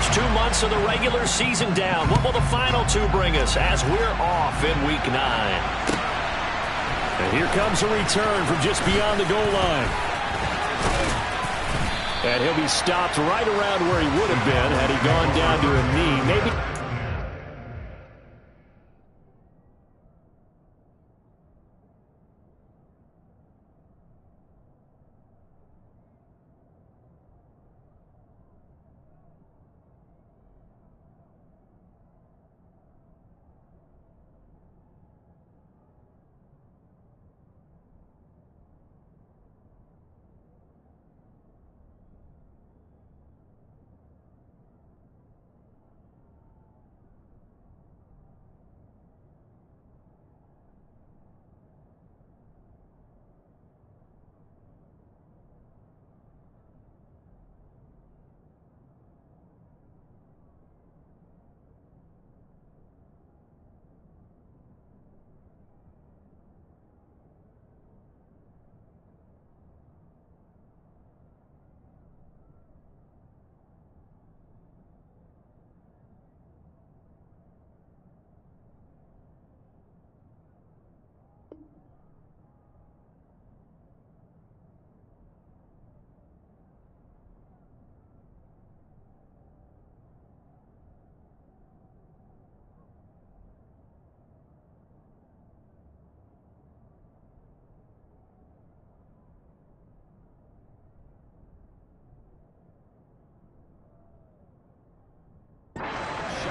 first 2 months of the regular season down. What will the final two bring us as we're off in Week 9? And here comes a return from just beyond the goal line. And he'll be stopped right around where he would have been had he gone down to a knee. Maybe.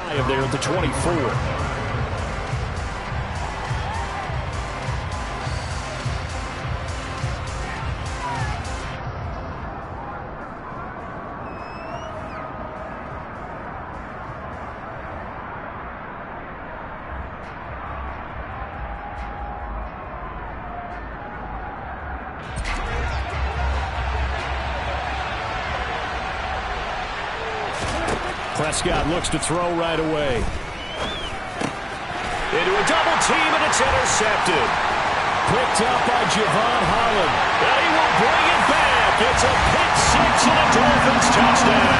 Shy of there at the 24. Prescott looks to throw right away. Into a double team, and it's intercepted. Picked up by Javon Holland. And he will bring it back. It's a pick six and a Dolphins touchdown.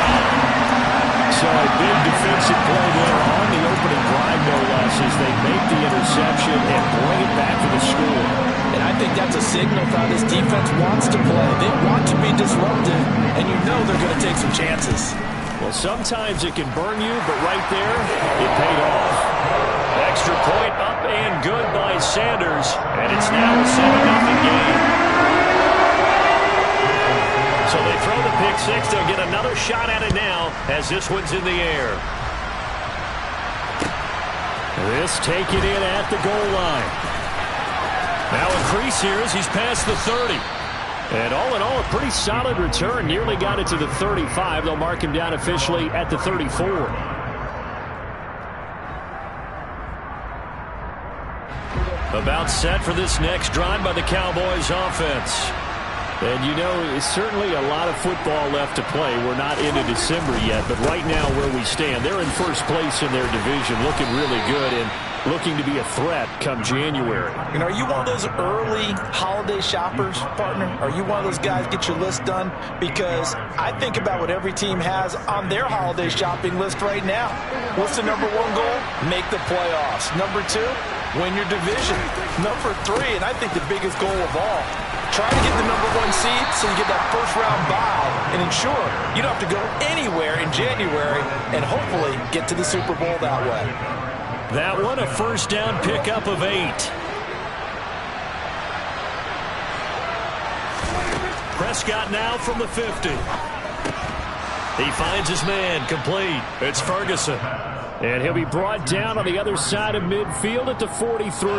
So a big defensive play there on the opening drive, no less, as they make the interception and bring it back for the score. And I think that's a signal for how this defense wants to play. They want to be disruptive, and you know they're going to take some chances. Well, sometimes it can burn you, but right there, it paid off. Extra point up and good by Sanders, and it's now a 7-0 game. So they throw the pick six. They'll get another shot at it now as this one's in the air. This taken in at the goal line. Now a crease here as he's past the 30. And all in all, a pretty solid return. Nearly got it to the 35. They'll mark him down officially at the 34. About set for this next drive by the Cowboys offense. And you know, it's certainly a lot of football left to play. We're not into December yet, but right now where we stand, they're in first place in their division, looking really good and looking to be a threat come January. You know, are you one of those early holiday shoppers, partner? Are you one of those guys get your list done? Because I think about what every team has on their holiday shopping list right now. What's the number one goal? Make the playoffs. Number two, win your division. Number three, and I think the biggest goal of all, try to get the number one seed so you get that first round bye and ensure you don't have to go anywhere in January and hopefully get to the Super Bowl that way. That one, a first down pickup of 8. Prescott now from the 50. He finds his man, complete. It's Ferguson. And he'll be brought down on the other side of midfield at the 43.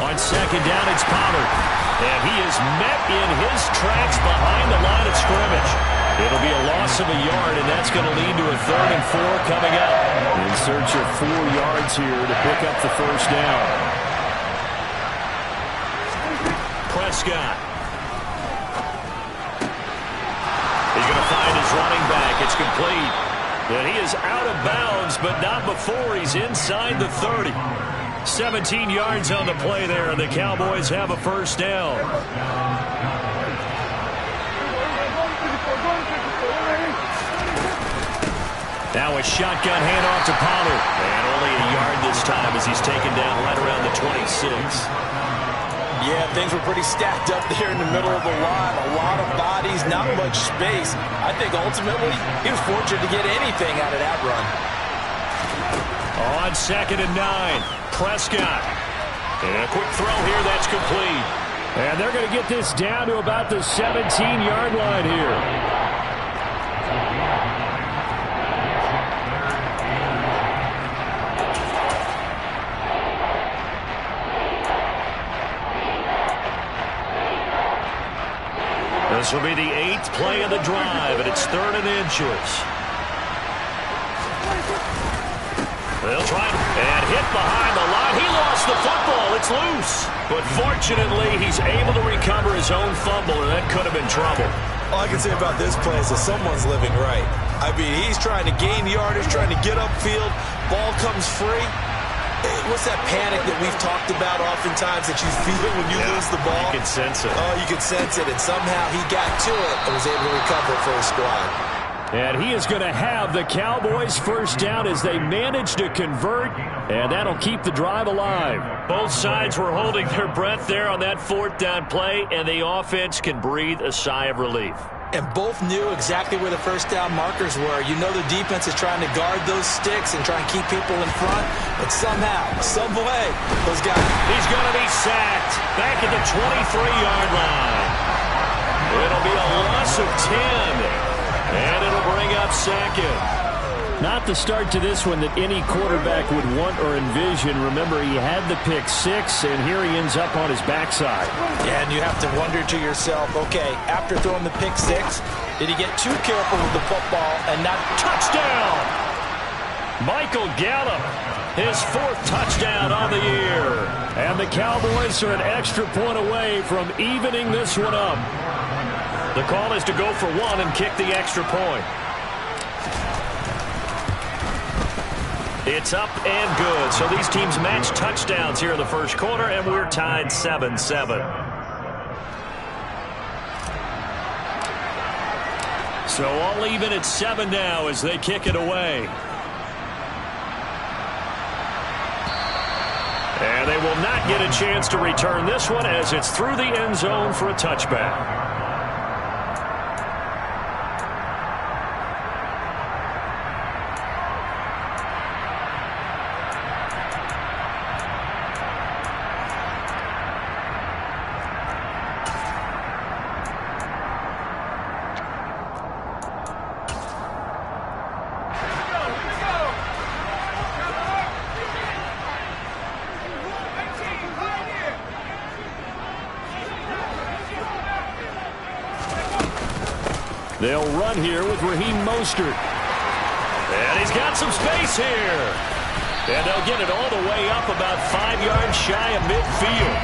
On second down, it's Pollard. And he is met in his tracks behind the line of scrimmage. It'll be a loss of a yard, and that's going to lead to a 3rd and 4 coming up. In search of 4 yards here to pick up the first down. Prescott. He's going to find his running back. It's complete. And he is out of bounds, but not before he's inside the 30. 17 yards on the play there, and the Cowboys have a first down. Now a shotgun handoff to Pollard. And only a yard this time as he's taken down right around the 26. Yeah, things were pretty stacked up there in the middle of the line. A lot of bodies, not much space. I think ultimately he was fortunate to get anything out of that run. On 2nd and 9, Prescott. And a quick throw here, that's complete. And they're going to get this down to about the 17-yard line here. This will be the 8th play of the drive, and it's 3rd and inches. They'll try and hit behind the line. He lost the football. It's loose. But fortunately, he's able to recover his own fumble, and that could have been trouble. All I can say about this play is that someone's living right. I mean, he's trying to gain yardage, trying to get upfield. Ball comes free. What's that panic that we've talked about oftentimes that you feel when you lose the ball? You can sense it. Oh, you can sense it. And somehow he got to it and was able to recover it for his squad. And he is going to have the Cowboys first down as they manage to convert, and that'll keep the drive alive. Both sides were holding their breath there on that 4th down play, and the offense can breathe a sigh of relief. And both knew exactly where the first down markers were. You know the defense is trying to guard those sticks and try and keep people in front, but somehow, some way, those guys... He's going to be sacked back at the 23-yard line. It'll be a loss of 10. And it'll bring up 2nd. Not the start to this one that any quarterback would want or envision. Remember, he had the pick 6, and here he ends up on his backside. Yeah, and you have to wonder to yourself, okay, after throwing the pick 6, did he get too careful with the football and not... Touchdown! Michael Gallup, his 4th touchdown on the year. And the Cowboys are an extra point away from evening this one up. The call is to go for 1 and kick the extra point. It's up and good. So these teams match touchdowns here in the first quarter, and we're tied 7-7. So all even at 7 now as they kick it away. And they will not get a chance to return this one as it's through the end zone for a touchback. They'll run here with Raheem Mostert. And he's got some space here. And they'll get it all the way up about 5 yards shy of midfield.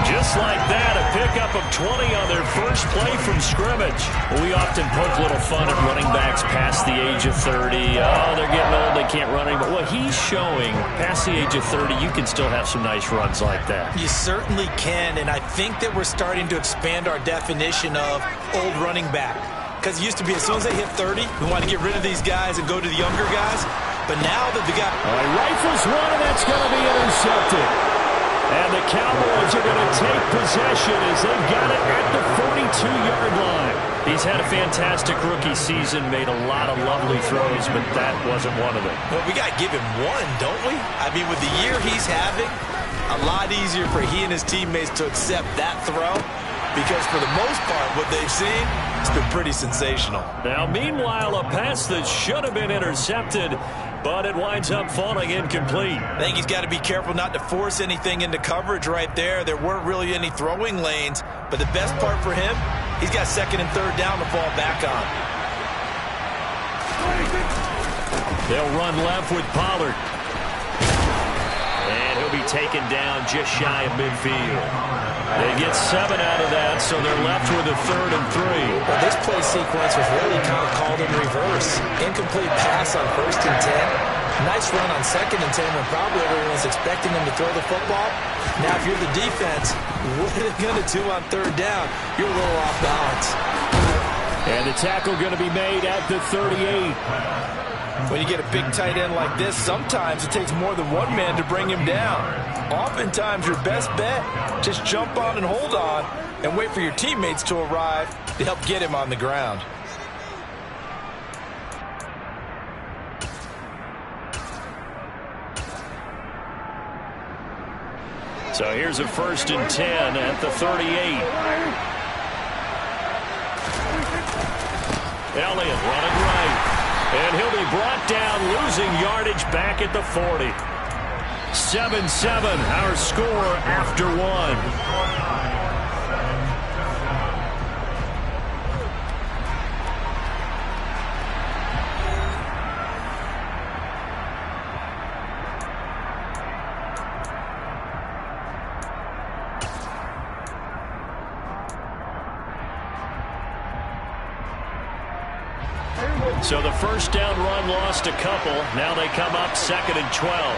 Just like that, a pickup of 20 on their first play from scrimmage. We often poke a little fun at running backs past the age of 30. Oh, they're getting old, they can't run anymore. Well, he's showing past the age of 30, you can still have some nice runs like that. You certainly can, and I think that we're starting to expand our definition of old running back. Because it used to be as soon as they hit 30, we want to get rid of these guys and go to the younger guys. But now that they got... rifles one, and that's going to be intercepted. And the Cowboys are going to take possession as they've got it at the 42-yard line. He's had a fantastic rookie season, made a lot of lovely throws, but that wasn't one of them. Well, we got to give him one, don't we? I mean, with the year he's having, a lot easier for he and his teammates to accept that throw. Because for the most part, what they've seen, it's been pretty sensational. Now, meanwhile, a pass that should have been intercepted, but it winds up falling incomplete. I think he's got to be careful not to force anything into coverage right there. There weren't really any throwing lanes, but the best part for him, he's got 2nd and 3rd down to fall back on. They'll run left with Pollard. And he'll be taken down just shy of midfield. They get 7 out of that, so they're left with a 3rd and 3. Well, this play sequence was really kind of called in reverse. Incomplete pass on 1st and 10. Nice run on 2nd and 10 when probably everyone's expecting them to throw the football. Now, if you're the defense, what are they going to do on 3rd down? You're a little off balance. And the tackle going to be made at the 38. When you get a big tight end like this, sometimes it takes more than one man to bring him down. Oftentimes, your best bet, just jump on and hold on and wait for your teammates to arrive to help get him on the ground. So here's a 1st and 10 at the 38. Elliott running right. And he'll be brought down, losing yardage back at the 40. 7-7, our score after one. So the first down run lost a couple. Now they come up 2nd and 12.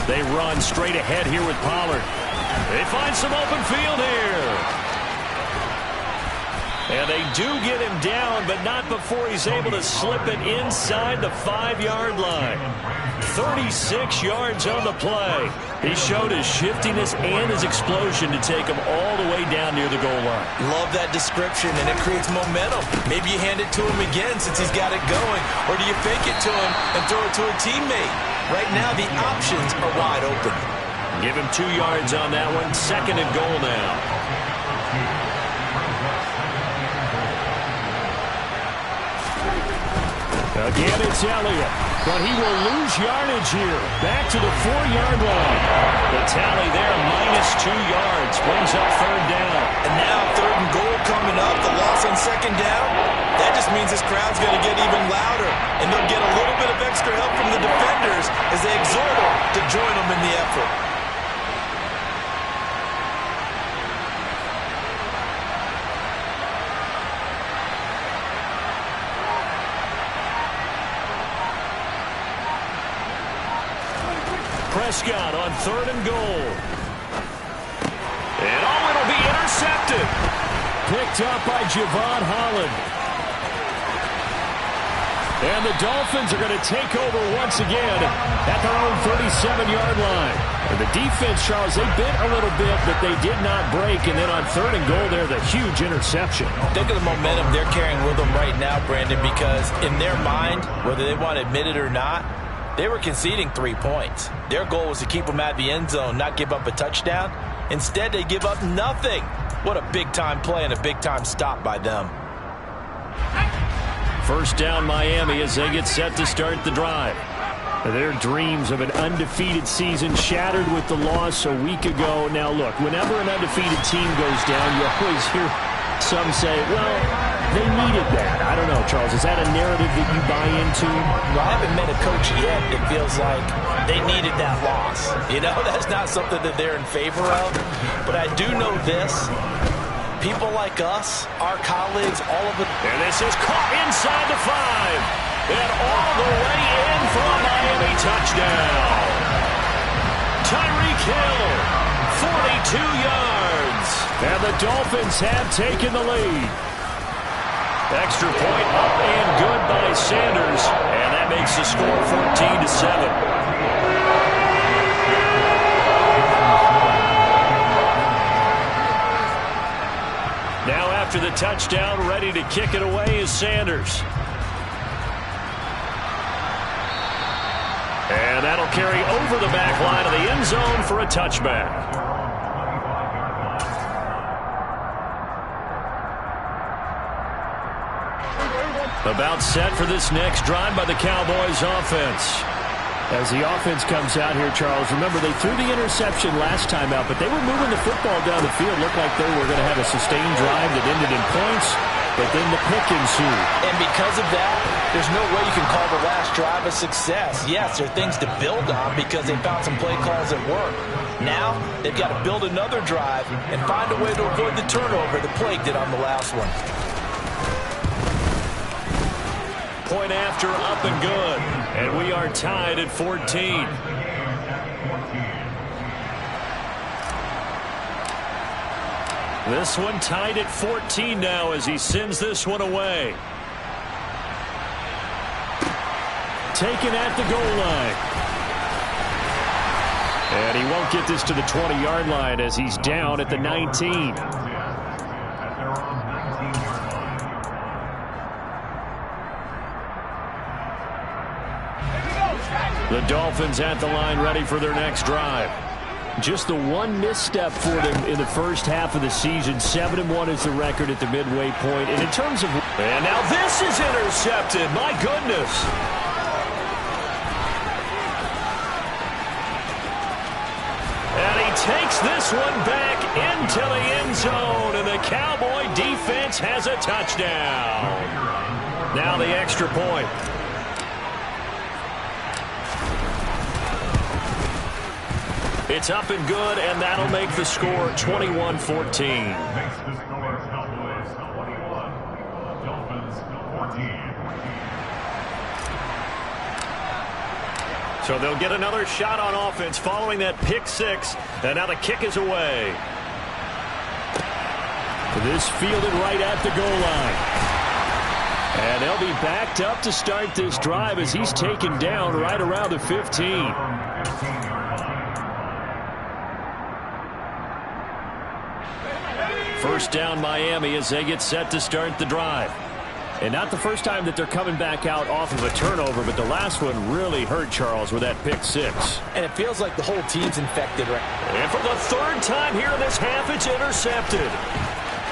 They run straight ahead here with Pollard. They find some open field here. And they do get him down, but not before he's able to slip it inside the 5-yard line. 36 yards on the play. He showed his shiftiness and his explosion to take him all the way down near the goal line. Love that description, and it creates momentum. Maybe you hand it to him again since he's got it going, or do you fake it to him and throw it to a teammate? Right now, the options are wide open. Give him 2 yards on that one. 2nd and goal now. Again, it's Elliott, but he will lose yardage here. Back to the 4-yard line. The tally there, -2 yards, brings up 3rd down. And now 3rd and goal coming up, the loss on 2nd down. That just means this crowd's going to get even louder, and they'll get a little bit of extra help from the defenders as they exhort them to join them in the effort. Prescott on 3rd and goal. And it'll be intercepted. Picked up by Javon Holland. And the Dolphins are going to take over once again at their own 37-yard line. And the defense, Charles, they bit a little bit, but they did not break. And then on 3rd and goal there, the huge interception. Think of the momentum they're carrying with them right now, Brandon, because in their mind, whether they want to admit it or not, they were conceding 3 points. Their goal was to keep them out of the end zone, not give up a touchdown. Instead, they give up nothing. What a big-time play and a big-time stop by them. 1st down Miami as they get set to start the drive. Their dreams of an undefeated season shattered with the loss a week ago. Now, look, whenever an undefeated team goes down, you always hear some say, well, they needed that. I don't know, Charles. Is that a narrative that you buy into? Well, I haven't met a coach yet that feels like they needed that loss. You know, that's not something that they're in favor of. But I do know this. People like us, our colleagues, all of it. And this is caught inside the 5. And all the way in for a Miami touchdown. Tyreek Hill, 42 yards. And the Dolphins have taken the lead. Extra point up and good by Sanders. And that makes the score 14-7. Now after the touchdown, ready to kick it away is Sanders. And that'll carry over the back line of the end zone for a touchback. About set for this next drive by the Cowboys offense. As the offense comes out here, Charles, remember they threw the interception last time out, but they were moving the football down the field. Looked like they were going to have a sustained drive that ended in points, but then the pick ensued. And because of that, there's no way you can call the last drive a success. Yes, there are things to build on because they found some play calls that work. Now, they've got to build another drive and find a way to avoid the turnover that plagued it on the last one. Point after, up and good. And we are tied at 14. This one tied at 14 now as he sends this one away. taken at the goal line. And he won't get this to the 20-yard line as he's down at the 19. The Dolphins at the line ready for their next drive. Just the one misstep for them in the first half of the season. 7-1 is the record at the midway point. And in terms of... And now this is intercepted. My goodness. And he takes this one back into the end zone. And the Cowboy defense has a touchdown. Now the extra point. It's up and good, and that'll make the score 21-14. So they'll get another shot on offense following that pick six, and now the kick is away. This fielded right at the goal line. And they'll be backed up to start this drive as he's taken down right around the 15. First down Miami as they get set to start the drive. And not the first time that they're coming back out off of a turnover, but the last one really hurt Charles with that pick six. And it feels like the whole team's infected right now. And for the third time here in this half, it's intercepted.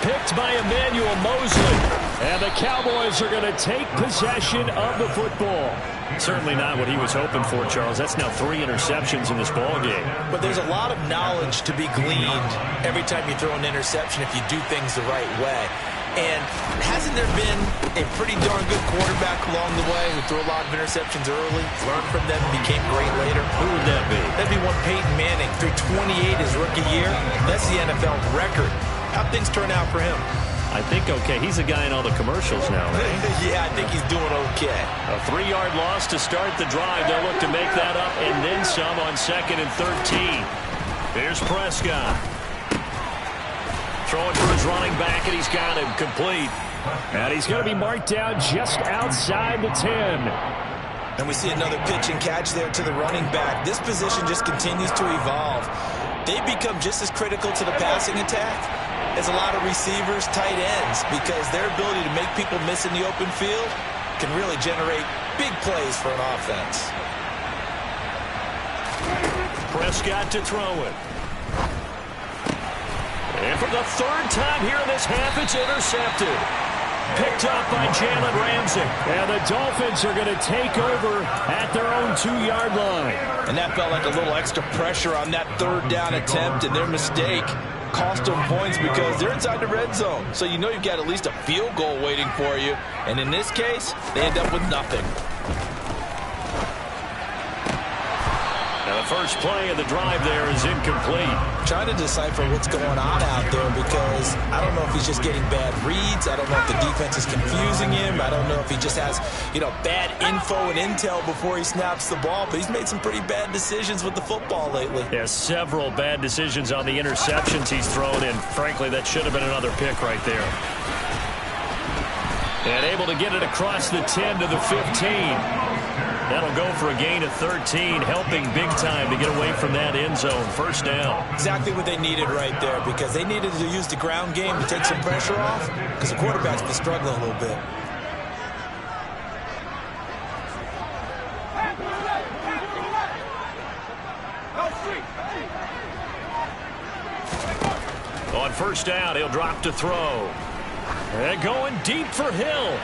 Picked by Emmanuel Mosley. And the Cowboys are going to take possession of the football. Certainly not what he was hoping for, Charles. That's now 3 interceptions in this ball game. But there's a lot of knowledge to be gleaned every time you throw an interception if you do things the right way. And hasn't there been a pretty darn good quarterback along the way who threw a lot of interceptions early, learned from them, became great later? Who would that be? That'd be one Peyton Manning. Threw 28 his rookie year. That's the NFL record. How'd things turn out for him? I think okay. He's a guy in all the commercials now, right? Yeah, I think he's doing okay. A 3-yard loss to start the drive. They'll look to make that up and then some on 2nd and 13. Here's Prescott. Throwing for his running back, and he's got him complete. And he's going to be marked down just outside the 10. And we see another pitch and catch there to the running back. This position just continues to evolve. They become just as critical to the passing attack as a lot of receivers, tight ends, because their ability to make people miss in the open field can really generate big plays for an offense. Prescott to throw it. And for the third time here in this half, it's intercepted. Picked up by Jalen Ramsey. And the Dolphins are going to take over at their own 2-yard line. And that felt like a little extra pressure on that 3rd down attempt, and their mistake cost them points because they're inside the red zone. So you know you've got at least a field goal waiting for you. And in this case, they end up with nothing. Now the first play of the drive there is incomplete. Trying to decipher what's going on out there because I don't know if he's just getting bad reads. I don't know if the defense is confusing him. I don't know if he just has, bad info and intel before he snaps the ball. But he's made some pretty bad decisions with the football lately. Yeah, several bad decisions on the interceptions he's thrown in. Frankly, that should have been another pick right there. And able to get it across the 10 to the 15. That'll go for a gain of 13, helping big time to get away from that end zone. First down. Exactly what they needed right there because they needed to use the ground game to take some pressure off because the quarterback's been struggling a little bit. On first down, he'll drop to throw. And going deep for Hill.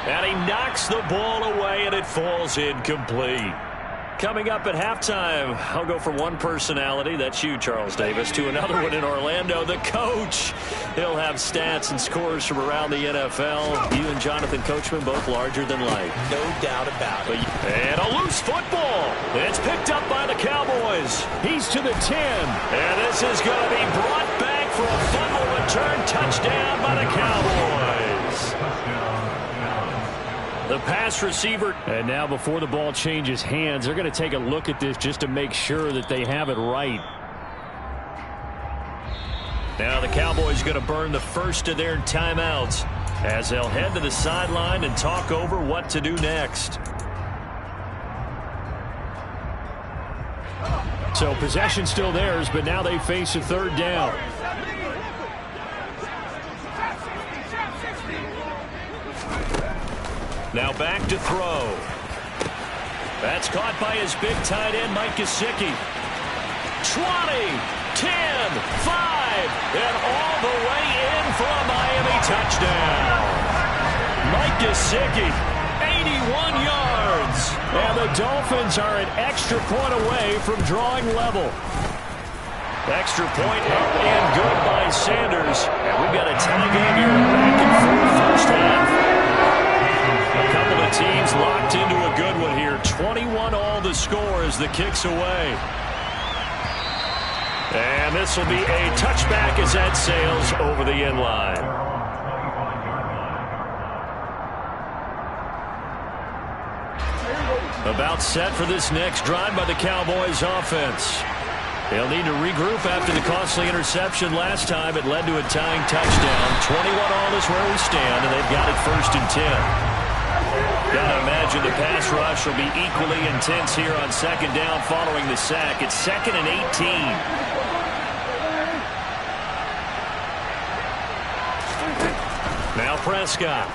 And he knocks the ball away, and it falls incomplete. Coming up at halftime, I'll go from one personality, that's you, Charles Davis, to another one in Orlando, the coach. He'll have stats and scores from around the NFL. You and Jonathan Coachman both larger than life. No doubt about it. And a loose football. It's picked up by the Cowboys. He's to the 10. And this is going to be brought back for a fumble return touchdown by the Cowboys. The pass receiver. And now before the ball changes hands, they're going to take a look at this just to make sure that they have it right. Now the Cowboys going to burn the first of their timeouts. as they'll head to the sideline and talk over what to do next. So possession still theirs, but now they face a third down. Now back to throw. That's caught by his big tight end, Mike Gesicki. 20, 10, 5, and all the way in for a Miami touchdown. Mike Gesicki, 81 yards. And the Dolphins are an extra point away from drawing level. Extra point up and good by Sanders. And we've got a tie game here, back and forth first half. A couple of teams locked into a good one here. 21 all the score as the kick's away. And this will be a touchback as that sails over the end line. About set for this next drive by the Cowboys offense. They'll need to regroup after the costly interception last time. It led to a tying touchdown. 21 all is where we stand, and they've got it 1st and 10. Gotta imagine the pass rush will be equally intense here on 2nd down following the sack. It's 2nd and 18. Now Prescott.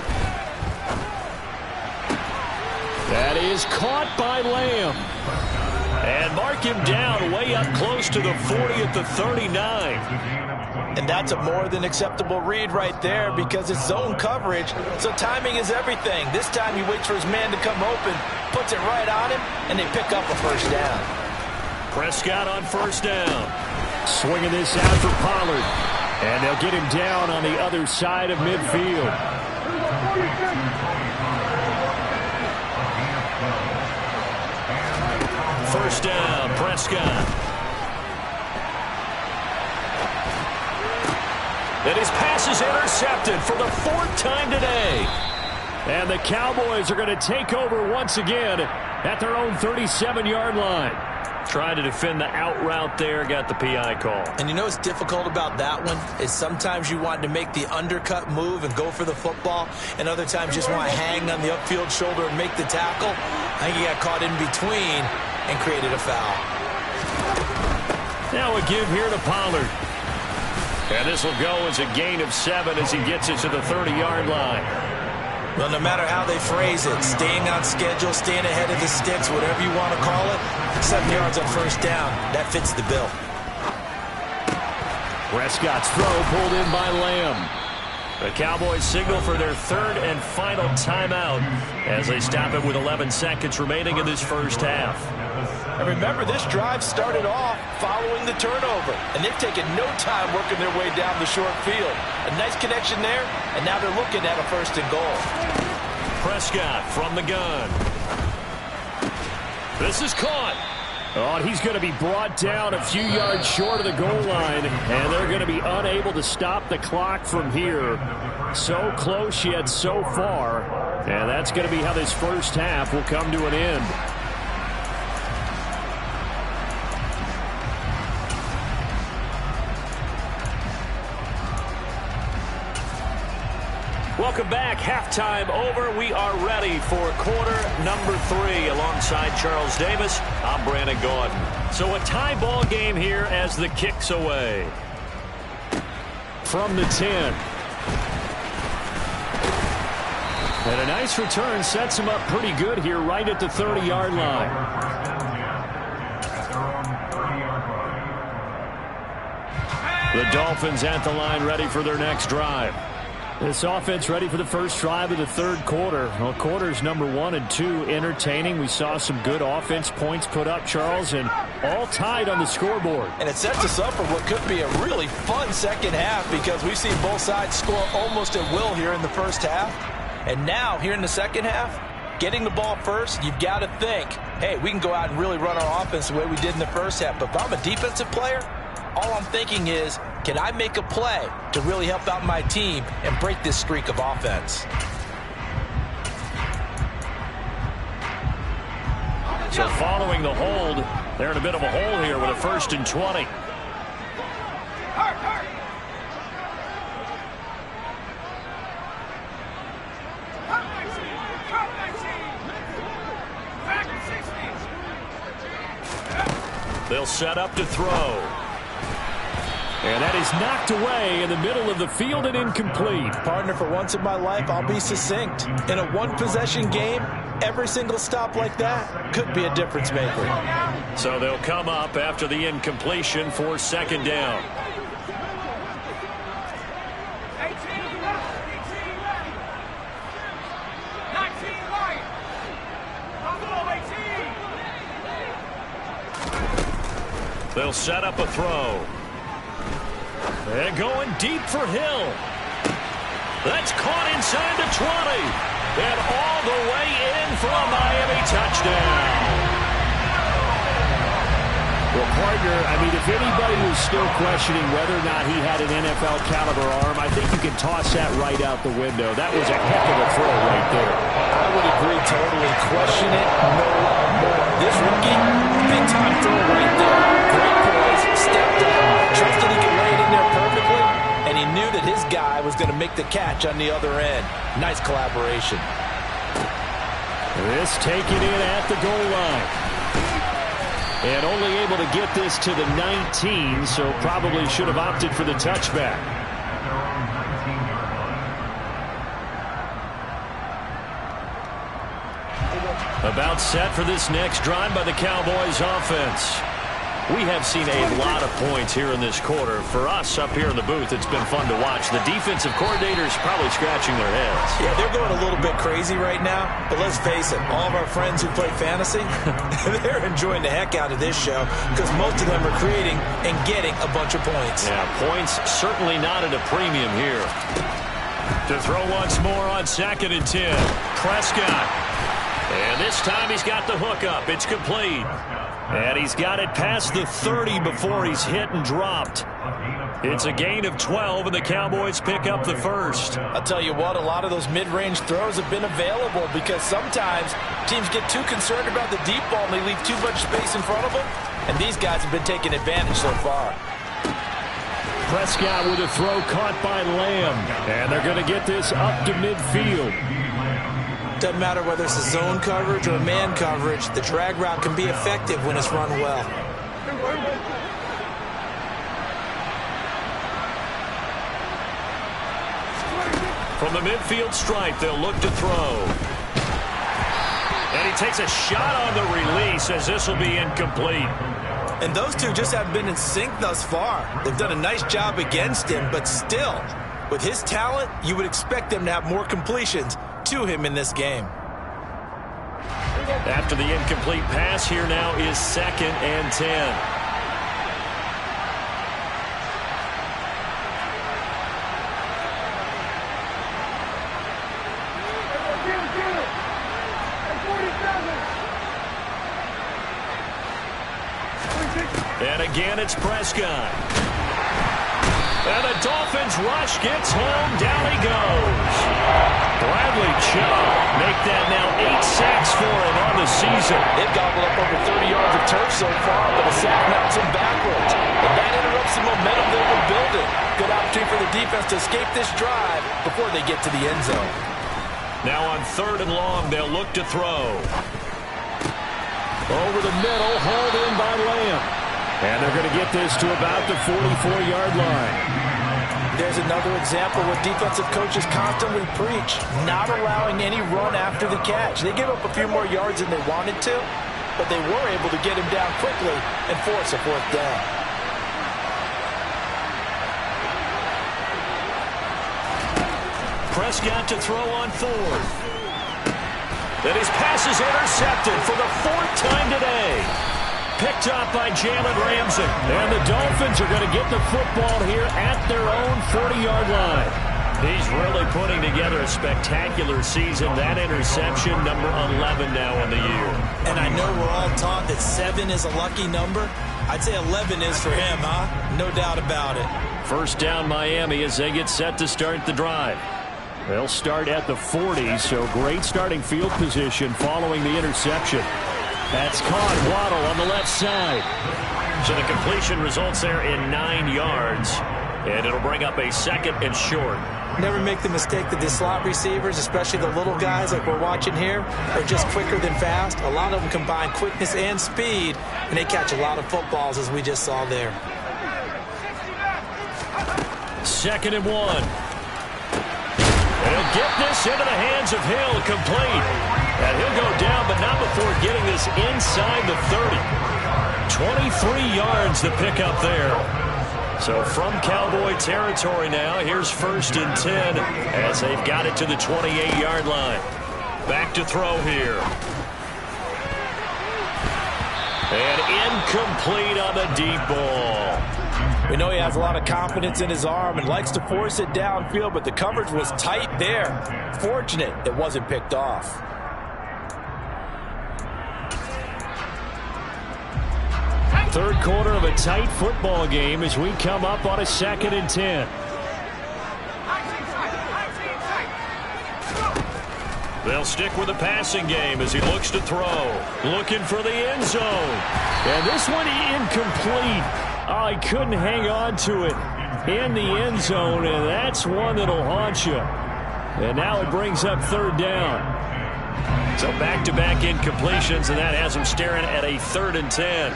That is caught by Lamb. And mark him down way up close to the 40 at the 39. And that's a more than acceptable read right there because it's zone coverage, so timing is everything. This time he waits for his man to come open, puts it right on him, and they pick up a 1st down. Prescott on 1st down. Swinging this out for Pollard. And they'll get him down on the other side of midfield. First down, Prescott. And his pass is intercepted for the 4th time today. And the Cowboys are going to take over once again at their own 37-yard line. Trying to defend the out route there, got the PI call. And you know what's difficult about that one is sometimes you want to make the undercut move and go for the football, and other times you just want to hang on the upfield shoulder and make the tackle. I think he got caught in between and created a foul. Now a give here to Pollard. And this will go as a gain of 7 as he gets it to the 30-yard line. Well, no matter how they phrase it, staying on schedule, staying ahead of the sticks, whatever you want to call it, 7 yards on 1st down, that fits the bill. Prescott's throw pulled in by Lamb. The Cowboys signal for their 3rd and final timeout as they stop it with 11 seconds remaining in this first half. And remember, this drive started off following the turnover, and they've taken no time working their way down the short field. A nice connection there, and now they're looking at a 1st and goal. Prescott from the gun. This is caught. Oh, and he's going to be brought down a few yards short of the goal line, and they're going to be unable to stop the clock from here. So close yet so far, and that's going to be how this first half will come to an end. Welcome back. Halftime over. We are ready for quarter number 3 alongside Charles Davis. I'm Brandon Gaudin. So a tie ball game here as the kick's away. From the 10. And a nice return sets him up pretty good here right at the 30-yard line. The Dolphins at the line ready for their next drive. This offense ready for the first drive of the 3rd quarter. Well, quarters number 1 and 2 entertaining. We saw some good offense points put up, Charles, and all tied on the scoreboard. And it sets us up for what could be a really fun second half because we've seen both sides score almost at will here in the first half. And now, here in the second half, getting the ball first, you've got to think, hey, we can go out and really run our offense the way we did in the first half. But if I'm a defensive player, all I'm thinking is, can I make a play to really help out my team and break this streak of offense? So following the hold, they're in a bit of a hole here with a 1st and 20. They'll set up to throw. And that is knocked away in the middle of the field and incomplete. Partner, for once in my life, I'll be succinct. In a one-possession game, every single stop like that could be a difference maker. So they'll come up after the incompletion for second down. They'll set up a throw. And going deep for Hill. That's caught inside the 20. And all the way in for a Miami touchdown. Well, partner, I mean, if anybody was still questioning whether or not he had an NFL caliber arm, I think you can toss that right out the window. That was a heck of a throw right there. I would agree totally. Question it no more. This rookie, big-time throw right there. Great poise, stepped up, trusted he could lay it in there perfectly, and he knew that his guy was going to make the catch on the other end. Nice collaboration. This taken in at the goal line. And only able to get this to the 19, so probably should have opted for the touchback. About set for this next drive by the Cowboys offense. We have seen a lot of points here in this quarter. For us up here in the booth, it's been fun to watch. The defensive coordinators probably scratching their heads. Yeah, they're going a little bit crazy right now. But let's face it, all of our friends who play fantasy, they're enjoying the heck out of this show because most of them are creating and getting a bunch of points. Yeah, points certainly not at a premium here. To throw once more on 2nd and 10. Prescott. And this time he's got the hook up. It's complete. And he's got it past the 30 before he's hit and dropped. It's a gain of 12, and the Cowboys pick up the first. I'll tell you what, a lot of those mid-range throws have been available because sometimes teams get too concerned about the deep ball and they leave too much space in front of them. And these guys have been taking advantage so far. Prescott with a throw caught by Lamb. And they're going to get this up to midfield. Doesn't matter whether it's a zone coverage or a man coverage, the drag route can be effective when it's run well. From the midfield stripe, they'll look to throw. And he takes a shot on the release as this will be incomplete. And those two just haven't been in sync thus far. They've done a nice job against him, but still, with his talent, you would expect them to have more completions to him in this game. After the incomplete pass, here now is 2nd and 10. And again, it's Prescott. And the Dolphins rush gets home. Down he goes. Bradley Chubb make that now 8 sacks for him on the season. They've gobbled up over 30 yards of turf so far, but a sack knocks him backwards. And that interrupts the momentum they were building. Good opportunity for the defense to escape this drive before they get to the end zone. Now on 3rd and long, they'll look to throw. Over the middle, hauled in by Lamb. And they're going to get this to about the 44-yard line. There's another example where defensive coaches constantly preach, not allowing any run after the catch. They give up a few more yards than they wanted to, but they were able to get him down quickly and force a 4th down. Prescott to throw on 4th. And his pass is intercepted for the 4th time today. Picked up by Jalen Ramsey. And the Dolphins are going to get the football here at their own 40-yard line. He's really putting together a spectacular season. That interception, number 11 now in the year. And I know we're all taught that 7 is a lucky number. I'd say 11 is for him, huh? No doubt about it. First down Miami as they get set to start the drive. They'll start at the 40, so great starting field position following the interception. That's caught. Waddle on the left side. So the completion results there in 9 yards. And it'll bring up a 2nd and short. Never make the mistake that the slot receivers, especially the little guys like we're watching here, are just quicker than fast. A lot of them combine quickness and speed, and they catch a lot of footballs, as we just saw there. 2nd and 1. And he'll get this into the hands of Hill, complete. And he'll go down, but not before getting this inside the 30. 23 yards to pick up there. So from Cowboy territory now, here's 1st and 10 as they've got it to the 28-yard line. Back to throw here. And incomplete on the deep ball. We know he has a lot of confidence in his arm and likes to force it downfield, but the coverage was tight there. Fortunate it wasn't picked off. Third quarter of a tight football game as we come up on a 2nd and 10. They'll stick with the passing game as he looks to throw. Looking for the end zone. And this one incomplete. Oh, he couldn't hang on to it in the end zone, and that's one that'll haunt you. And now it brings up 3rd down. So back-to-back incompletions, and that has him staring at a 3rd and 10.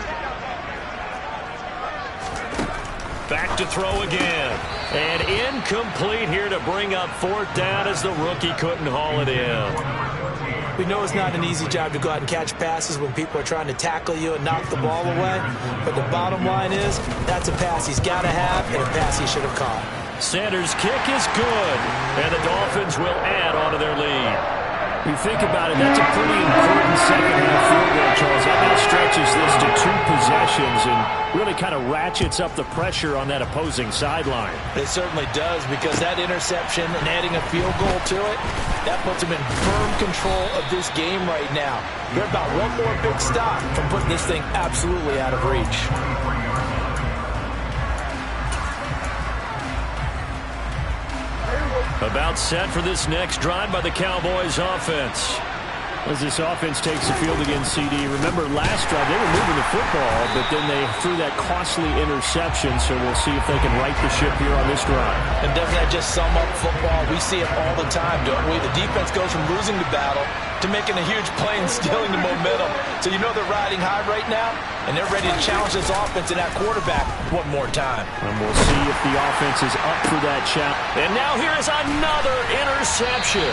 Back to throw again. And incomplete here to bring up 4th down as the rookie couldn't haul it in. We know it's not an easy job to go out and catch passes when people are trying to tackle you and knock the ball away. But the bottom line is, that's a pass he's got to have and a pass he should have caught. Sanders' kick is good. And the Dolphins will add on to their lead. You think about it, that's a pretty important second-half field goal, Charles. That now stretches this to 2 possessions and really kind of ratchets up the pressure on that opposing sideline. It certainly does, because that interception and adding a field goal to it, that puts them in firm control of this game right now. They're about one more big stop from putting this thing absolutely out of reach. About set for this next drive by the Cowboys offense. As this offense takes the field against CD. Remember last drive they were moving the football, but then they threw that costly interception, so we'll see if they can right the ship here on this drive. And doesn't that just sum up football? We see it all the time, don't we? The defense goes from losing the battle to making a huge play and stealing the momentum. So you know they're riding high right now, and they're ready to challenge this offense and that quarterback one more time. And we'll see if the offense is up for that challenge. And now here is another interception.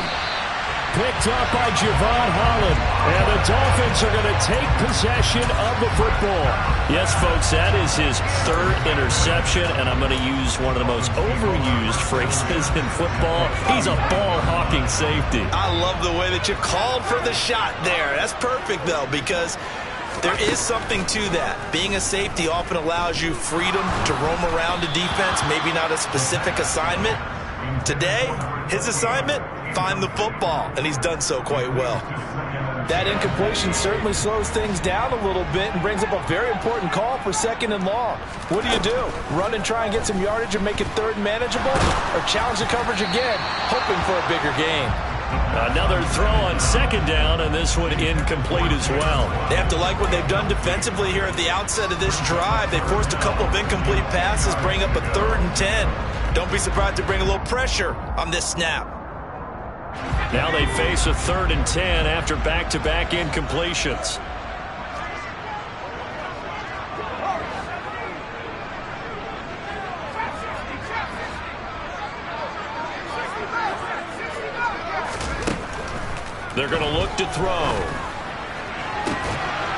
Picked up by Javon Holland. And the Dolphins are going to take possession of the football. Yes, folks, that is his 3rd interception, and I'm going to use one of the most overused phrases in football. He's a ball-hawking safety. I love the way that you called for the shot there. That's perfect, though, because there is something to that. Being a safety often allows you freedom to roam around the defense, maybe not a specific assignment. Today, his assignment, find the football, and he's done so quite well. That incompletion certainly slows things down a little bit and brings up a very important call for 2nd and long. What do? Run and try and get some yardage and make it 3rd manageable, or challenge the coverage again, hoping for a bigger gain? Another throw on 2nd down, and this one incomplete as well. They have to like what they've done defensively here at the outset of this drive. They forced a couple of incomplete passes, bring up a 3rd and 10. Don't be surprised to bring a little pressure on this snap. Now they face a 3rd and 10 after back-to-back incompletions. They're going to look to throw.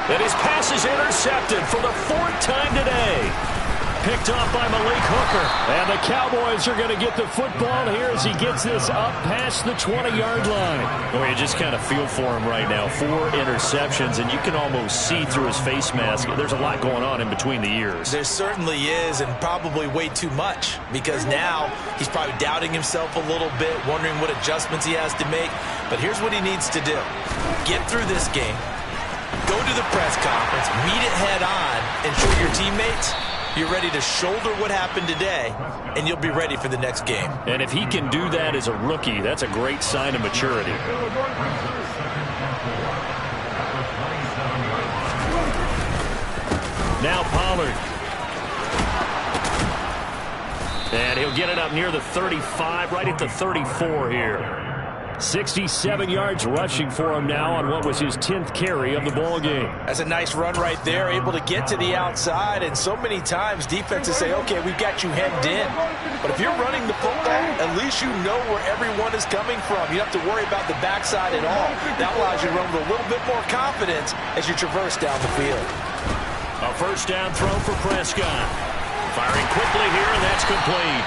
And his pass is intercepted for the 4th time today. Picked off by Malik Hooker. And the Cowboys are going to get the football here as he gets this up past the 20-yard line. Boy, you just kind of feel for him right now. 4 interceptions, and you can almost see through his face mask. There's a lot going on in between the ears. There certainly is, and probably way too much, because now he's probably doubting himself a little bit, wondering what adjustments he has to make. But here's what he needs to do. Get through this game, go to the press conference, meet it head on, and show your teammates you're ready to shoulder what happened today, and you'll be ready for the next game. And if he can do that as a rookie, that's a great sign of maturity. Now Pollard. And he'll get it up near the 35, right at the 34 here. 67 yards rushing for him now on what was his 10th carry of the ball game. That's a nice run right there, able to get to the outside. And so many times defenses say, okay, we've got you hemmed in. But if you're running the football, at least you know where everyone is coming from. You don't have to worry about the backside at all. That allows you to run with a little bit more confidence as you traverse down the field. A first down throw for Prescott. Firing quickly here, and that's complete.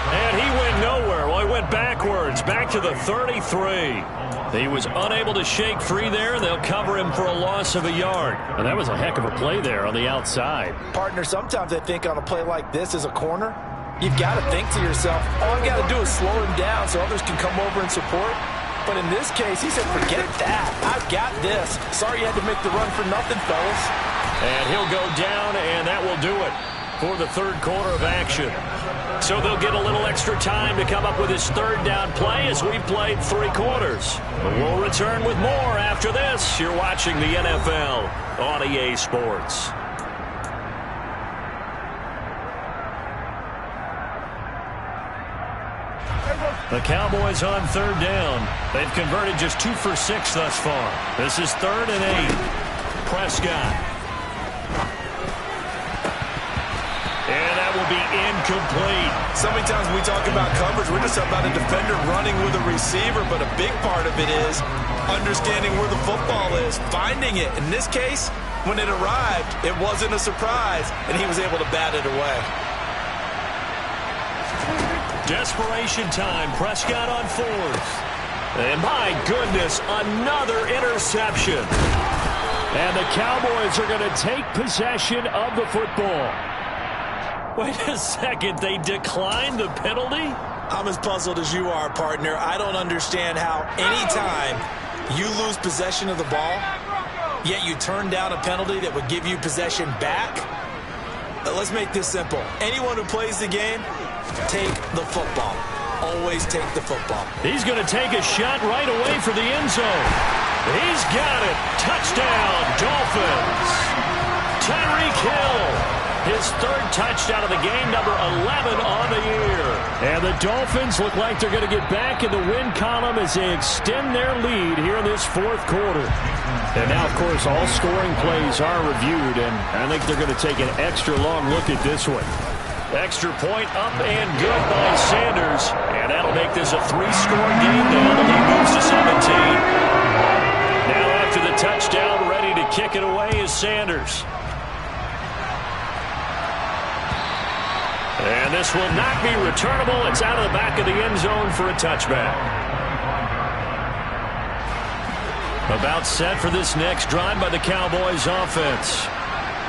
And he went nowhere. Well, he went backwards, back to the 33. He was unable to shake free there. They'll cover him for a loss of a yard. And that was a heck of a play there on the outside. Partner, sometimes I think on a play like this as a corner, you've got to think to yourself, all you got to do is slow him down so others can come over and support. But in this case, he said, forget that. I've got this. Sorry you had to make the run for nothing, fellas. And he'll go down, and that will do it for the third quarter of action. So they'll get a little extra time to come up with his third down play as we've played 3 quarters. But we'll return with more after this. You're watching the NFL on EA Sports. The Cowboys on third down. They've converted just 2 for 6 thus far. This is 3rd and 8. Prescott. And that will be incomplete. So many times when we talk about coverage, we're just about a defender running with a receiver, but a big part of it is understanding where the football is, finding it. In this case, when it arrived, it wasn't a surprise, and he was able to bat it away. Desperation time. Prescott on 4th. And my goodness, another interception. And the Cowboys are going to take possession of the football. Wait a second, they declined the penalty? I'm as puzzled as you are, partner. I don't understand how anytime you lose possession of the ball, yet you turn down a penalty that would give you possession back. Let's make this simple. Anyone who plays the game, take the football. Always take the football. He's going to take a shot right away for the end zone. He's got it. Touchdown, Dolphins. Tyreek Hill. His 3rd touchdown of the game, number 11 on the year. And the Dolphins look like they're going to get back in the win column as they extend their lead here in this 4th quarter. And now, of course, all scoring plays are reviewed, and I think they're going to take an extra long look at this one. Extra point up and good by Sanders. And that'll make this a 3-score game now. The lead moves to 17. Now after the touchdown, ready to kick it away is Sanders. And this will not be returnable. It's out of the back of the end zone for a touchback. About set for this next drive by the Cowboys offense.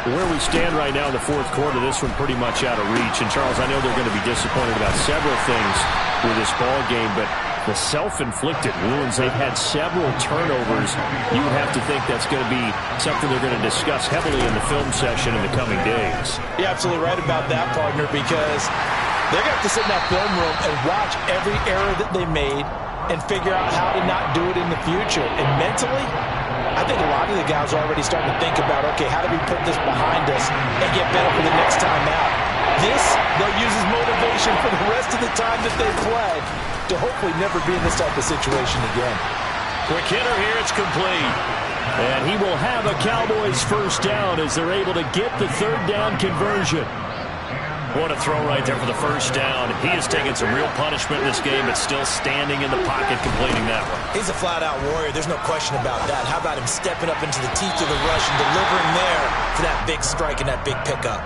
Where we stand right now in the 4th quarter, this one pretty much out of reach. And, Charles, I know they're going to be disappointed about several things with this ball game, but the self-inflicted wounds, they've had several turnovers. You would have to think that's going to be something they're going to discuss heavily in the film session in the coming days. You're absolutely right about that, partner, because they're going to have to sit in that film room and watch every error that they made and figure out how to not do it in the future. And mentally, I think a lot of the guys are already starting to think about, okay, how do we put this behind us and get better for the next time out? This, they'll use as motivation for the rest of the time that they play to hopefully never be in this type of situation again. Quick hitter here, it's complete. And he will have a Cowboys first down as they're able to get the 3rd down conversion. What a throw right there for the first down. He has taken some real punishment in this game, but still standing in the pocket completing that one. He's a flat-out warrior. There's no question about that. How about him stepping up into the teeth of the rush and delivering there for that big strike and that big pickup?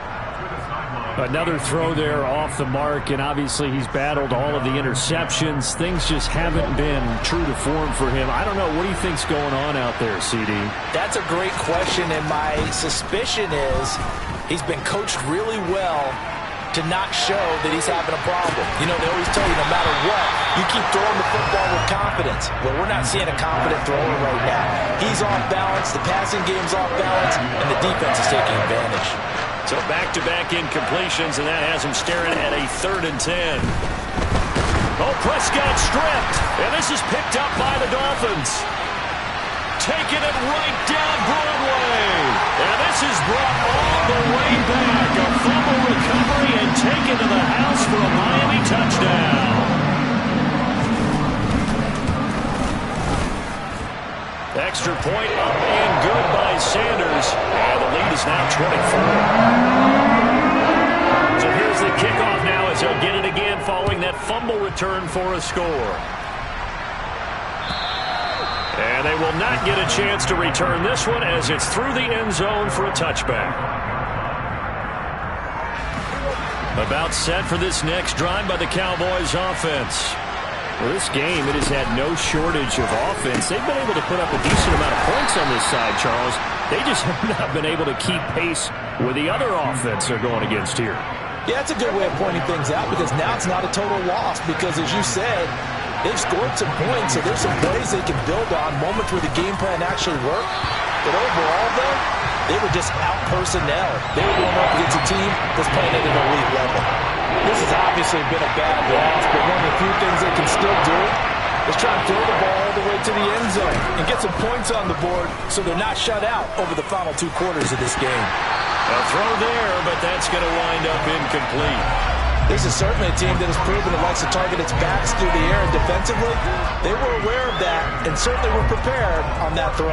Another throw there off the mark, and obviously he's battled all of the interceptions. Things just haven't been true to form for him. I don't know. What do you think's going on out there, CD? That's a great question, and my suspicion is he's been coached really well to not show that he's having a problem. You know, they always tell you no matter what, you keep throwing the football with confidence. Well, we're not seeing a confident thrower right now. He's off balance, the passing game's off balance, and the defense is taking advantage. So back-to-back incompletions, and that has him staring at a 3rd and 10. Oh, Prescott stripped, and this is picked up by the Dolphins. Taking it right down Broadway. And this is brought all the way back. A fumble recovery and taken to the house for a return for a score. And they will not get a chance to return this one as it's through the end zone for a touchback. About set for this next drive by the Cowboys offense. Well, this game, it has had no shortage of offense. They've been able to put up a decent amount of points on this side, Charles. They just have not been able to keep pace with the other offense they're going against here. Yeah, it's a good way of pointing things out because now it's not a total loss because, as you said, they've scored some points, so there's some plays they can build on, moments where the game plan actually worked. But overall, though, they were just out-personnel. They were going up against a team that's playing at an elite level. This has obviously been a bad loss, but one of the few things they can still do is try and throw the ball all the way to the end zone and get some points on the board so they're not shut out over the final 2 quarters of this game. A throw there, but that's going to wind up incomplete. This is certainly a team that has proven it likes to target its backs through the air, and defensively, they were aware of that and certainly were prepared on that throw.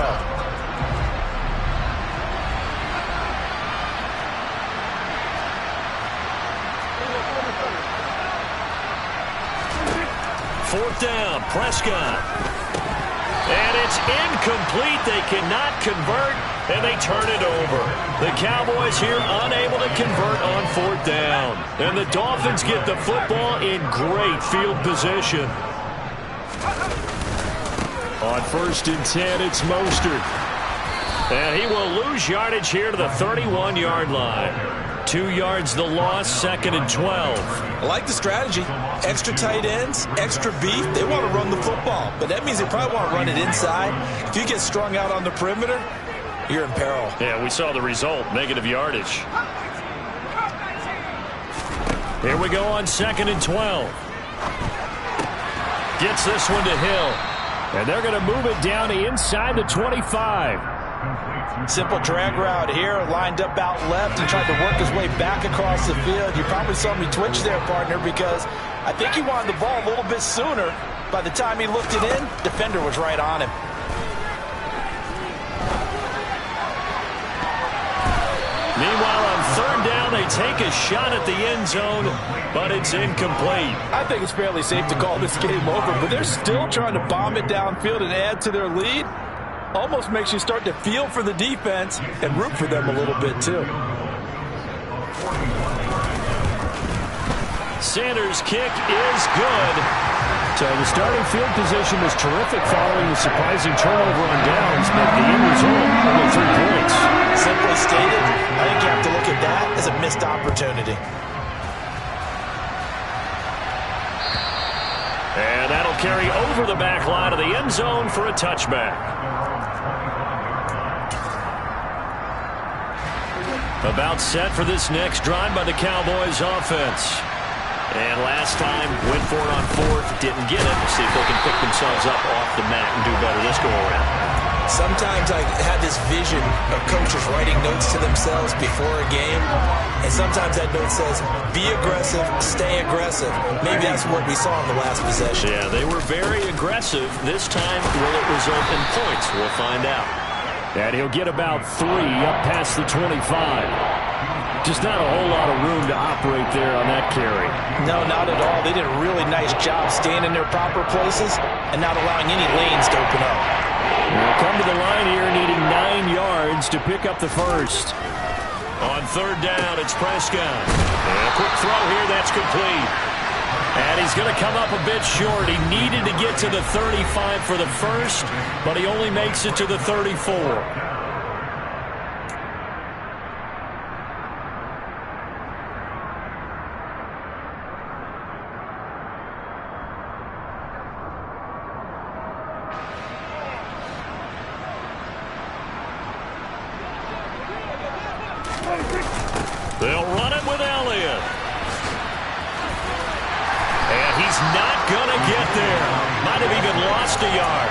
Fourth down, Prescott. And it's incomplete. They cannot convert, and they turn it over. The Cowboys here unable to convert on fourth down. And the Dolphins get the football in great field position. On 1st and 10, it's Mostert. And he will lose yardage here to the 31-yard line. 2 yards the loss, 2nd and 12. I like the strategy. Extra tight ends, extra beef. They want to run the football, but that means they probably want to run it inside. If you get strung out on the perimeter, you're in peril. Yeah, we saw the result, negative yardage. Here we go on 2nd and 12. Gets this one to Hill. And they're going to move it down to inside the 25. Simple drag route here, lined up out left and tried to work his way back across the field. You probably saw me twitch there, partner, because I think he wanted the ball a little bit sooner. By the time he looked it in, defender was right on him. Meanwhile, on 3rd down, they take a shot at the end zone, but it's incomplete. I think it's fairly safe to call this game over, but they're still trying to bomb it downfield and add to their lead. Almost makes you start to feel for the defense and root for them a little bit, too. Sanders' kick is good. So the starting field position was terrific following the surprising turnover on downs, but the end result, only 3 points. Simply stated, I think you have to look at that as a missed opportunity. And that'll carry over the back line of the end zone for a touchback. About set for this next drive by the Cowboys offense. And last time, went for it on 4th, didn't get it. We'll see if they can pick themselves up off the mat and do better this go-around. Sometimes I have this vision of coaches writing notes to themselves before a game, and sometimes that note says, be aggressive, stay aggressive. Maybe that's what we saw in the last possession. Yeah, they were very aggressive. This time, will it result in points? We'll find out. And he'll get about 3 up past the 25. Just not a whole lot of room to operate there on that carry. No, not at all. They did a really nice job staying in their proper places and not allowing any lanes to open up. They'll come to the line here needing 9 yards to pick up the first. On 3rd down, it's Prescott. And a quick throw here, that's complete. And he's going to come up a bit short. He needed to get to the 35 for the first, but he only makes it to the 34. They'll run it with Elliott. And he's not going to get there. Might have even lost a yard.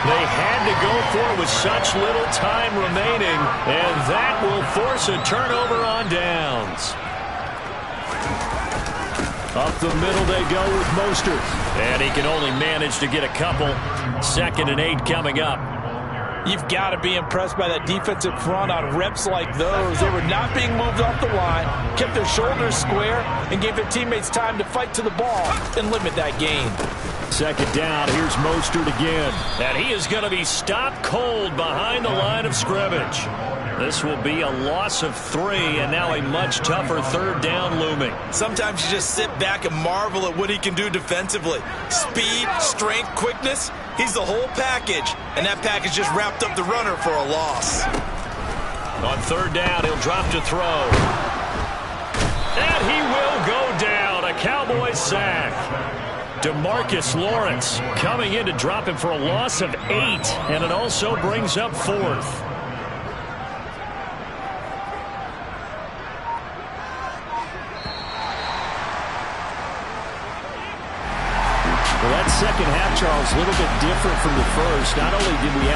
They had to go for it with such little time remaining, and that will force a turnover on downs. Up the middle they go with Mostert. And he can only manage to get a couple. 2nd and 8 coming up. You've got to be impressed by that defensive front on reps like those. They were not being moved off the line, kept their shoulders square, and gave their teammates time to fight to the ball and limit that gain. Second down, here's Mostert again. And he is going to be stopped cold behind the line of scrimmage. This will be a loss of 3, and now a much tougher third down looming. Sometimes you just sit back and marvel at what he can do defensively. Speed, strength, quickness, he's the whole package. And that package just wrapped up the runner for a loss. On third down, he'll drop to throw. And he will go down. A Cowboys sack. DeMarcus Lawrence coming in to drop him for a loss of 8, and it also brings up 4th. Well, that second half, Charles, a little bit different from the first. Not only did we